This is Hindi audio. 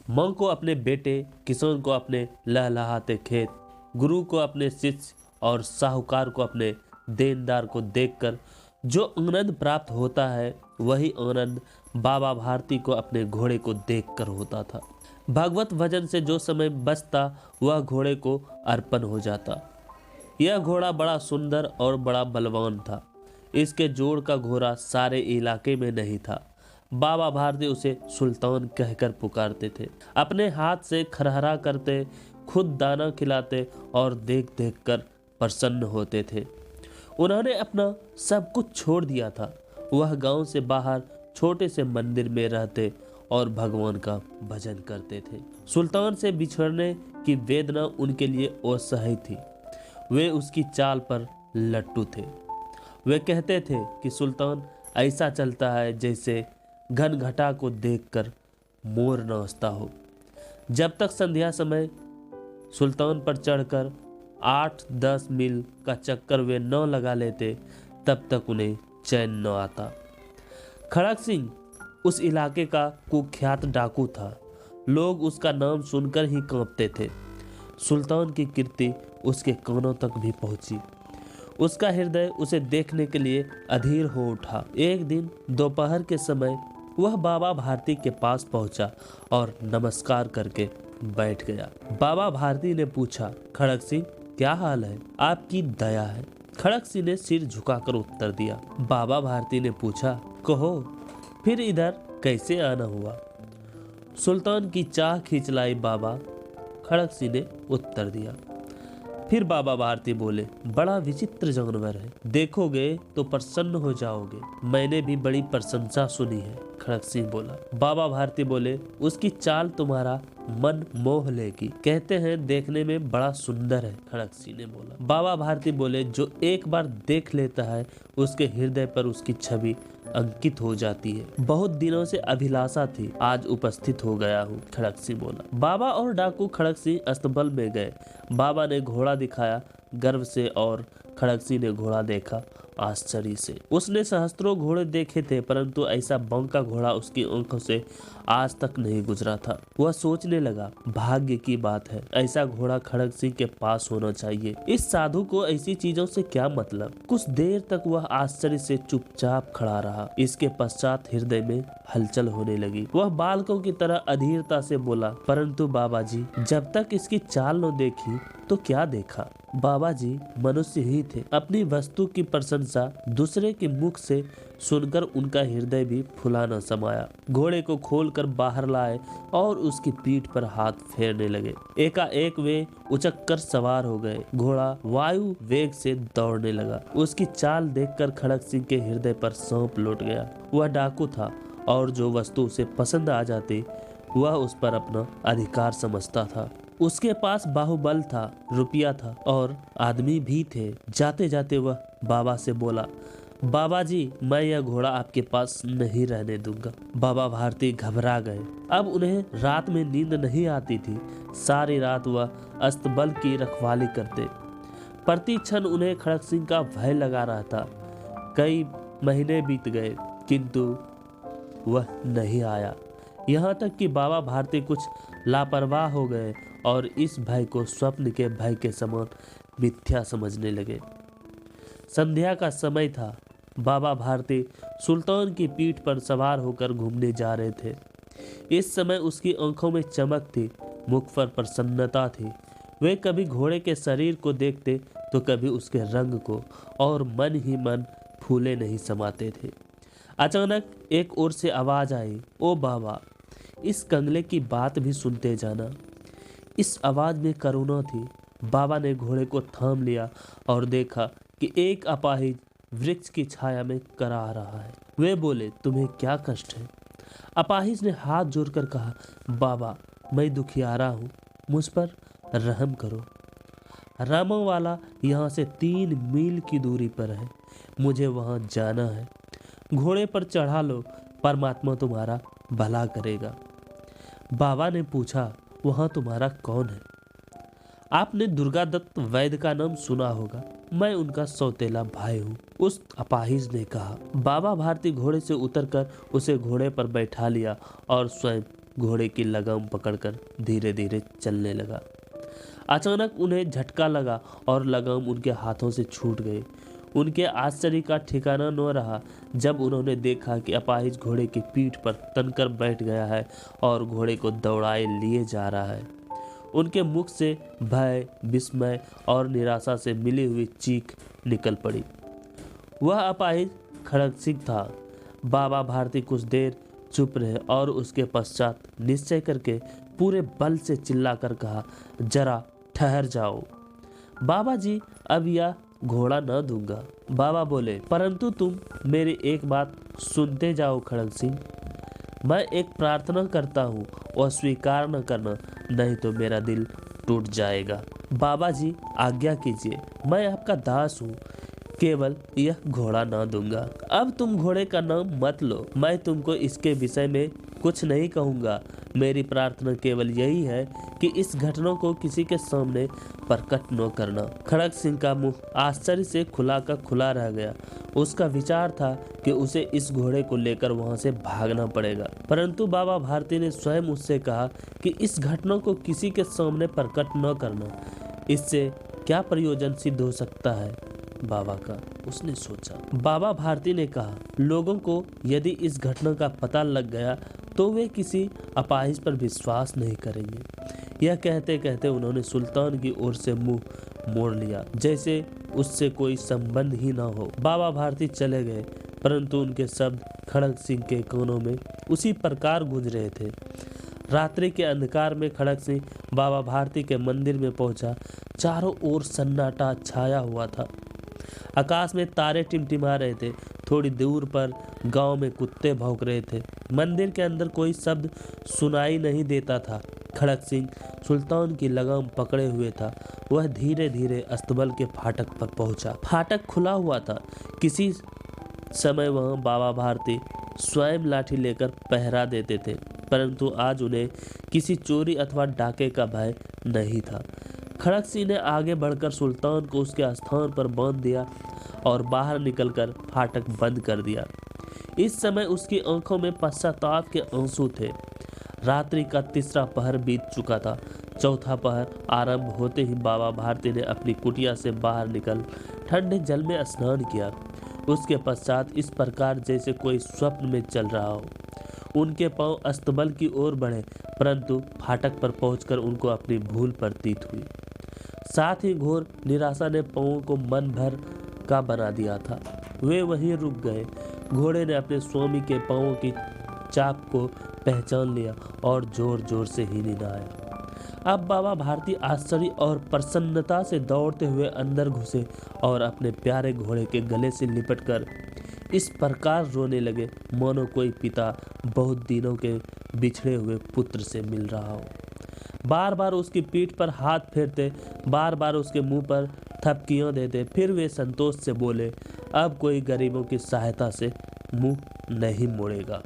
माँ को अपने बेटे, किसान को अपने लहलहाते खेत, गुरु को अपने शिष्य और साहूकार को अपने देनदार को देखकर जो आनंद प्राप्त होता है, वही आनंद बाबा भारती को अपने घोड़े को देखकर होता था। भगवत भजन से जो समय बचता वह घोड़े को अर्पण हो जाता। यह घोड़ा बड़ा सुंदर और बड़ा बलवान था। इसके जोड़ का घोड़ा सारे इलाके में नहीं था। बाबा भारती उसे सुल्तान कहकर पुकारते थे। अपने हाथ से खरहरा करते, खुद दाना खिलाते और देख देख कर प्रसन्न होते थे। उन्होंने अपना सब कुछ छोड़ दिया था। वह गांव से बाहर छोटे से मंदिर में रहते और भगवान का भजन करते थे। सुल्तान से बिछड़ने की वेदना उनके लिए असह्य थी। वे उसकी चाल पर लट्टू थे। वे कहते थे कि सुल्तान ऐसा चलता है जैसे घन घटा को देखकर मोर नाचता हो। जब तक संध्या समय सुल्तान पर चढ़कर 8-10 मील का चक्कर वे न लगा लेते, तब तक उन्हें चैन न आता। खड़क सिंह उस इलाके का कुख्यात डाकू था। लोग उसका नाम सुनकर ही कांपते थे। सुल्तान की कीर्ति उसके कानों तक भी पहुंची। उसका हृदय उसे देखने के लिए अधीर हो उठा। एक दिन दोपहर के समय वह बाबा भारती के पास पहुंचा और नमस्कार करके बैठ गया। बाबा भारती ने पूछा, खड़क सिंह क्या हाल है? आपकी दया है। खड़क सिंह ने सिर झुकाकर उत्तर दिया। बाबा भारती ने पूछा, कहो फिर इधर कैसे आना हुआ? सुल्तान की चाह खींच लाई बाबा, खड़क सिंह ने उत्तर दिया। फिर बाबा भारती बोले, बड़ा विचित्र जानवर है, देखोगे तो प्रसन्न हो जाओगे। मैंने भी बड़ी प्रशंसा सुनी है, खड़क सिंह बोला। बाबा भारती बोले, उसकी चाल तुम्हारा मन मोह लेगी। कहते हैं देखने में बड़ा सुंदर है, खड़क सिंह ने बोला। बाबा भारती बोले, जो एक बार देख लेता है उसके हृदय पर उसकी छवि अंकित हो जाती है। बहुत दिनों से अभिलाषा थी, आज उपस्थित हो गया हूँ, खड़क सिंह बोला। बाबा और डाकू खड़क सिंह अस्तबल में गए। बाबा ने घोड़ा दिखाया गर्व से और खड़क सिंह ने घोड़ा देखा आश्चर्य से। उसने सहस्त्रों घोड़े देखे थे, परंतु ऐसा बांका घोड़ा उसकी आंखों से आज तक नहीं गुजरा था। वह सोचने लगा, भाग्य की बात है, ऐसा घोड़ा खड़क सिंह के पास होना चाहिए। इस साधु को ऐसी चीजों से क्या मतलब? कुछ देर तक वह आश्चर्य से चुपचाप खड़ा रहा। इसके पश्चात हृदय में हलचल होने लगी। वह बालकों की तरह अधीरता से बोला, परंतु बाबा जी, जब तक इसकी चाल न देखी तो क्या देखा? बाबा जी मनुष्य ही थे। अपनी वस्तु की प्रशंसा दूसरे के मुख से सुनकर उनका हृदय भी फुला न समाया। घोड़े को खोलकर बाहर लाए और उसकी पीठ पर हाथ फेरने लगे। एकाएक वे उचक कर सवार हो गए। घोड़ा वायु वेग से दौड़ने लगा। उसकी चाल देखकर खड़क सिंह के हृदय पर सौंप लौट गया। वह डाकू था और जो वस्तु उसे पसंद आ जाती वह उस पर अपना अधिकार समझता था। उसके पास बाहुबल था, रुपया था और आदमी भी थे। जाते जाते वह बाबा से बोला, बाबा जी, मैं यह घोड़ा आपके पास नहीं रहने दूंगा। बाबा भारती घबरा गए। अब उन्हें रात में नींद नहीं आती थी। सारी रात वह अस्तबल की रखवाली करते। प्रति क्षण उन्हें खड़क सिंह का भय लगा रहा था। कई महीने बीत गए किंतु वह नहीं आया। यहाँ तक कि बाबा भारती कुछ लापरवाह हो गए और इस भय को स्वप्न के भय के समान मिथ्या समझने लगे। संध्या का समय था। बाबा भारती सुल्तान की पीठ पर सवार होकर घूमने जा रहे थे। इस समय उसकी आंखों में चमक थी, मुख पर प्रसन्नता थी। वे कभी घोड़े के शरीर को देखते तो कभी उसके रंग को, और मन ही मन फूले नहीं समाते थे। अचानक एक ओर से आवाज आई, ओ बाबा, इस कंगले की बात भी सुनते जाना। इस आवाज में करुणा थी। बाबा ने घोड़े को थाम लिया और देखा कि एक अपाहिज वृक्ष की छाया में करा रहा है। वे बोले, तुम्हें क्या कष्ट है? अपाहिज ने हाथ जोड़कर कहा, बाबा, मैं दुखियारा हूँ, मुझ पर रहम करो। रामा वाला यहाँ से 3 मील की दूरी पर है, मुझे वहाँ जाना है। घोड़े पर चढ़ा लो, परमात्मा तुम्हारा भला करेगा। बाबा ने पूछा, वहाँ तुम्हारा कौन है? आपने दुर्गादत्त वैद्य का नाम सुना होगा, मैं उनका सौतेला भाई हूँ, उस अपाहिज ने कहा। बाबा भारती घोड़े से उतरकर उसे घोड़े पर बैठा लिया और स्वयं घोड़े की लगाम पकड़कर धीरे धीरे चलने लगा। अचानक उन्हें झटका लगा और लगाम उनके हाथों से छूट गई। उनके आश्चर्य का ठिकाना न रहा जब उन्होंने देखा कि अपाहिज घोड़े की पीठ पर तनकर बैठ गया है और घोड़े को दौड़ाए लिए जा रहा है। उनके मुख से भय, विस्मय और निराशा से मिली हुई चीख निकल पड़ी। वह अपाहिज खड़ग सिंह था। बाबा भारती कुछ देर चुप रहे और उसके पश्चात निश्चय करके पूरे बल से चिल्लाकर कहा, जरा ठहर जाओ बाबा जी, अब यह घोड़ा न दूंगा। बाबा बोले, परंतु तुम मेरी एक बात सुनते जाओ खड़ग सिंह, मैं एक प्रार्थना करता हूँ और स्वीकार न करना, नहीं तो मेरा दिल टूट जाएगा। बाबा जी आज्ञा कीजिए, मैं आपका दास हूँ, केवल यह घोड़ा ना दूंगा। अब तुम घोड़े का नाम मत लो, मैं तुमको इसके विषय में कुछ नहीं कहूँगा। मेरी प्रार्थना केवल यही है कि इस घटना को किसी के सामने प्रकट न करना। खड़ग सिंह का मुंह आश्चर्य से खुला का खुला रह गया। उसका विचार था कि उसे इस घोड़े को लेकर वहां से भागना पड़ेगा, परंतु बाबा भारती ने स्वयं उससे कहा कि इस घटना को किसी के सामने प्रकट न करना। इससे क्या प्रयोजन सिद्ध हो सकता है बाबा का, उसने सोचा। बाबा भारती ने कहा, लोगों को यदि इस घटना का पता लग गया तो वे किसी अपाहिज पर विश्वास नहीं करेंगे। यह कहते कहते उन्होंने सुल्तान की ओर से मुंह मोड़ लिया, जैसे उससे कोई संबंध ही न हो। बाबा भारती चले गए, परंतु उनके शब्द खड़ग सिंह के कानों में उसी प्रकार गूंज रहे थे। रात्रि के अंधकार में खड़ग सिंह बाबा भारती के मंदिर में पहुंचा। चारों ओर सन्नाटा छाया हुआ था। आकाश में तारे टिमटिमा रहे थे। थोड़ी दूर पर गांव में कुत्ते भौंक रहे थे। मंदिर के अंदर कोई शब्द सुनाई नहीं देता था। खड़ग सिंह सुल्तान की लगाम पकड़े हुए था। वह धीरे धीरे अस्तबल के फाटक पर पहुंचा। फाटक खुला हुआ था। किसी समय वहां बाबा भारती स्वयं लाठी लेकर पहरा देते थे, परंतु आज उन्हें किसी चोरी अथवा डाके का भय नहीं था। खड़ग सिंह ने आगे बढ़कर सुल्तान को उसके स्थान पर बांध दिया और बाहर निकलकर फाटक बंद कर दिया। इस समय उसकी आंखों में पश्चाताप के आंसू थे। रात्रि का तीसरा पहर बीत चुका था। चौथा पहर आरंभ होते ही बाबा भारती ने अपनी कुटिया से बाहर निकल ठंडे जल में स्नान किया। उसके पश्चात इस प्रकार जैसे कोई स्वप्न में चल रहा हो। उनके पांव अस्तबल की ओर बढ़े, परंतु फाटक पर पहुंचकर उनको अपनी भूल प्रतीत हुई। साथ ही घोर निराशा ने पांवों को मन भर का बना दिया था। वे वहीं रुक गए। घोड़े ने अपने स्वामी के पांवों की चाप को पहचान लिया और जोर जोर से हिनहिनाया। अब बाबा भारती आश्चर्य और प्रसन्नता से दौड़ते हुए अंदर घुसे और अपने प्यारे घोड़े के गले से लिपटकर इस प्रकार रोने लगे मानो कोई पिता बहुत दिनों के बिछड़े हुए पुत्र से मिल रहा हो। बार बार उसकी पीठ पर हाथ फेरते, बार बार उसके मुंह पर थपकियां देते। फिर वे संतोष से बोले, अब कोई गरीबों की सहायता से मुंह नहीं मोड़ेगा।